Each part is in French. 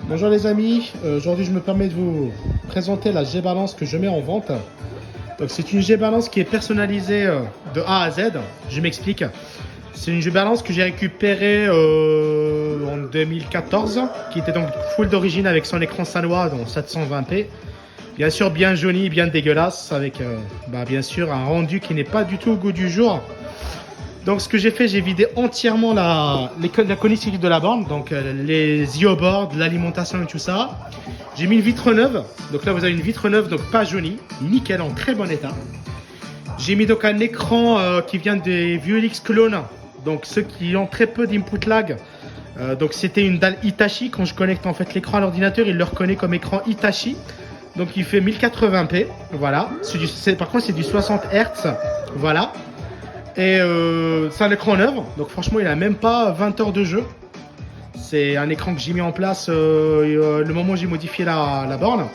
Bonjour les amis, aujourd'hui je me permets de vous présenter la G-Balance que je mets en vente. Donc c'est une G-Balance qui est personnalisée de A à Z, je m'explique. C'est une G-Balance que j'ai récupérée en 2014, qui était donc full d'origine avec son écran Sanwa dans 720p. Bien sûr bien jauni, bien dégueulasse, avec bien sûr un rendu qui n'est pas du tout au goût du jour. Donc ce que j'ai fait, j'ai vidé entièrement la connectique de la borne, donc les IO-boards, l'alimentation et tout ça. J'ai mis une vitre neuve, donc là vous avez une vitre neuve, donc pas jaunie, nickel, en très bon état. J'ai mis donc un écran qui vient des Vuelix clones, donc ceux qui ont très peu d'input lag. Donc c'était une dalle Hitachi, quand je connecte en fait l'écran à l'ordinateur, il le reconnaît comme écran Hitachi. Donc il fait 1080p, voilà. Par contre c'est du 60 Hz, voilà. Et c'est un écran neuf, donc franchement il a même pas 20 heures de jeu. C'est un écran que j'ai mis en place le moment où j'ai modifié la borne.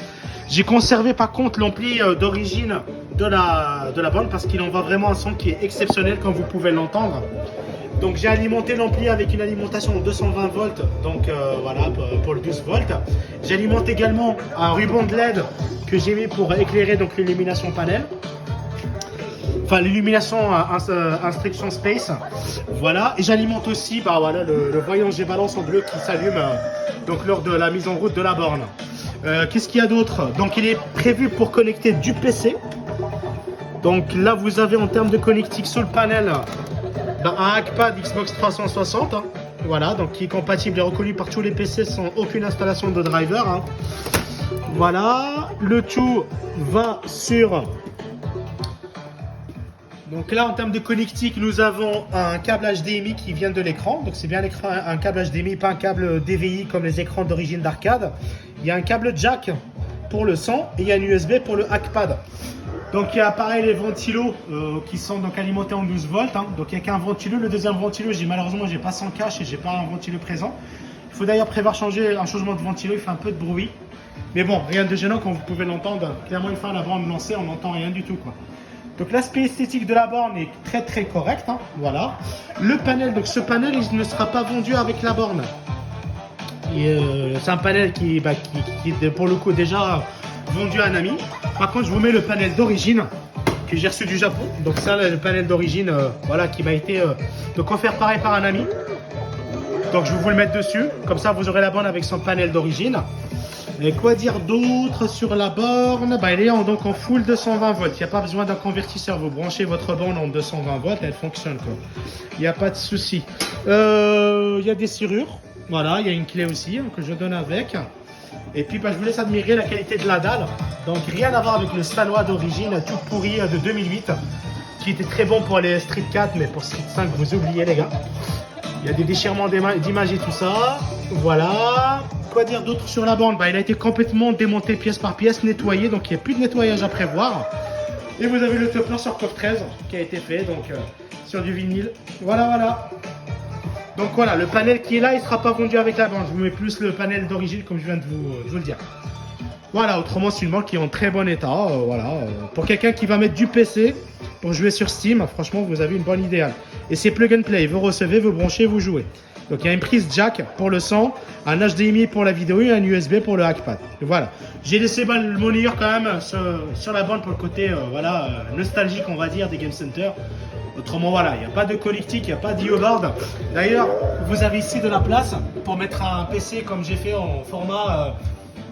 J'ai conservé par contre l'ampli d'origine de la borne parce qu'il envoie vraiment un son qui est exceptionnel comme vous pouvez l'entendre. Donc j'ai alimenté l'ampli avec une alimentation en 220 volts, donc voilà pour le 12 volts. J'alimente également un ruban de LED que j'ai mis pour éclairer donc l'illumination panel. Enfin l'illumination instruction space, voilà. Et j'alimente aussi voilà, le voyant G-Balance en bleu qui s'allume donc lors de la mise en route de la borne. Qu'est-ce qu'il y a d'autre? Donc il est prévu pour connecter du PC. Donc là vous avez en termes de connectique sur le panel un hackpad Xbox 360, hein, voilà, donc qui est compatible et reconnu par tous les PC sans aucune installation de driver, hein. Voilà, le tout va sur... Donc là, en termes de connectique, nous avons un câble HDMI qui vient de l'écran. Donc c'est bien l'écran, un câble HDMI, pas un câble DVI comme les écrans d'origine d'arcade. Il y a un câble jack pour le son et il y a un USB pour le hackpad. Donc il y a pareil les ventilos qui sont donc alimentés en 12 volts, hein. Donc il n'y a qu'un ventilo. Le deuxième ventilo, malheureusement, j'ai pas sans cache et j'ai pas un ventilo présent. Il faut d'ailleurs prévoir un changement de ventilo, il fait un peu de bruit. Mais bon, rien de gênant quand vous pouvez l'entendre. Clairement, une fois la borne lancée, on n'entend rien du tout, quoi. Donc l'aspect esthétique de la borne est très très correct, hein, voilà. Le panel, donc ce panel il ne sera pas vendu avec la borne. C'est un panel qui est pour le coup déjà vendu à un ami. Par contre je vous mets le panel d'origine que j'ai reçu du Japon. Donc ça le panel d'origine voilà, qui m'a été donc offert pareil par un ami. Donc je vais vous le mettre dessus, comme ça vous aurez la borne avec son panel d'origine. Et quoi dire d'autre sur la borne? Elle est donc en full 220 volts. Il n'y a pas besoin d'un convertisseur. Vous branchez votre borne en 220 volts, elle fonctionne, quoi. Il n'y a pas de souci. Il y a des serrures. Voilà, il y a une clé aussi, hein, que je donne avec. Et puis je vous laisse admirer la qualité de la dalle. Donc rien à voir avec le Sanwa d'origine tout pourri de 2008, qui était très bon pour les Street 4, mais pour Street 5 vous oubliez les gars. Il y a des déchirements d'images et tout ça. Voilà. Quoi dire d'autre sur la borne? Il a été complètement démonté pièce par pièce, nettoyé, donc il n'y a plus de nettoyage à prévoir. Et vous avez le top sur COP 13 qui a été fait donc sur du vinyle. Voilà. Donc voilà, le panel qui est là, il ne sera pas vendu avec la borne. Je vous mets plus le panel d'origine comme je viens de vous le dire. Voilà, autrement c'est une borne qui est en très bon état. Pour quelqu'un qui va mettre du PC pour jouer sur Steam, franchement vous avez une bonne idéale. Et c'est plug and play, vous recevez, vous branchez, vous jouez. Donc il y a une prise jack pour le son, un HDMI pour la vidéo et un USB pour le hackpad. Et voilà. J'ai laissé le moniteur quand même sur la borne pour le côté nostalgique on va dire des Game Center. Autrement voilà, il n'y a pas de connectique, il n'y a pas d'IO-board. D'ailleurs, vous avez ici de la place pour mettre un PC comme j'ai fait en format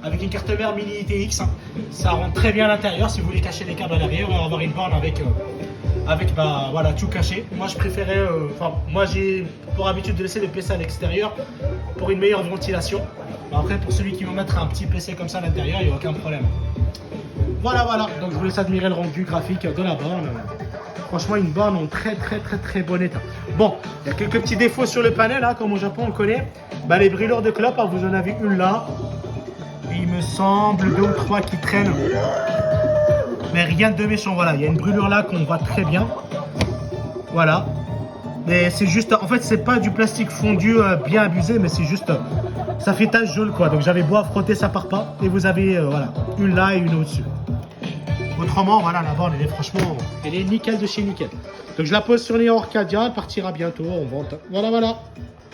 avec une carte mère mini ITX. Ça rentre très bien à l'intérieur si vous voulez cacher les câbles à l'arrière et avoir une borne avec voilà, tout caché. Moi je préférais, moi j'ai pour habitude de laisser le PC à l'extérieur pour une meilleure ventilation. Après pour celui qui veut mettre un petit PC comme ça à l'intérieur, il n'y a aucun problème. Voilà, donc je vous laisse admirer le rendu graphique de la borne. Franchement une borne en très bon état. Bon, il y a quelques petits défauts sur le panel, hein, comme au Japon on connaît. Les brûlures de clope, hein, vous en avez une là. Et il me semble 2 ou 3 qui traînent. Mais rien de méchant, voilà, il y a une brûlure là qu'on voit très bien. Voilà. Mais c'est juste, en fait c'est pas du plastique fondu bien abusé, mais c'est juste, ça fait tache jaune quoi. Donc j'avais beau à frotter, ça part pas. Et vous avez, voilà, une là et une au-dessus. Autrement, voilà, la borne, elle est franchement, elle est nickel de chez nickel. Donc je la pose sur les Orcadia, elle partira bientôt en vente. Voilà.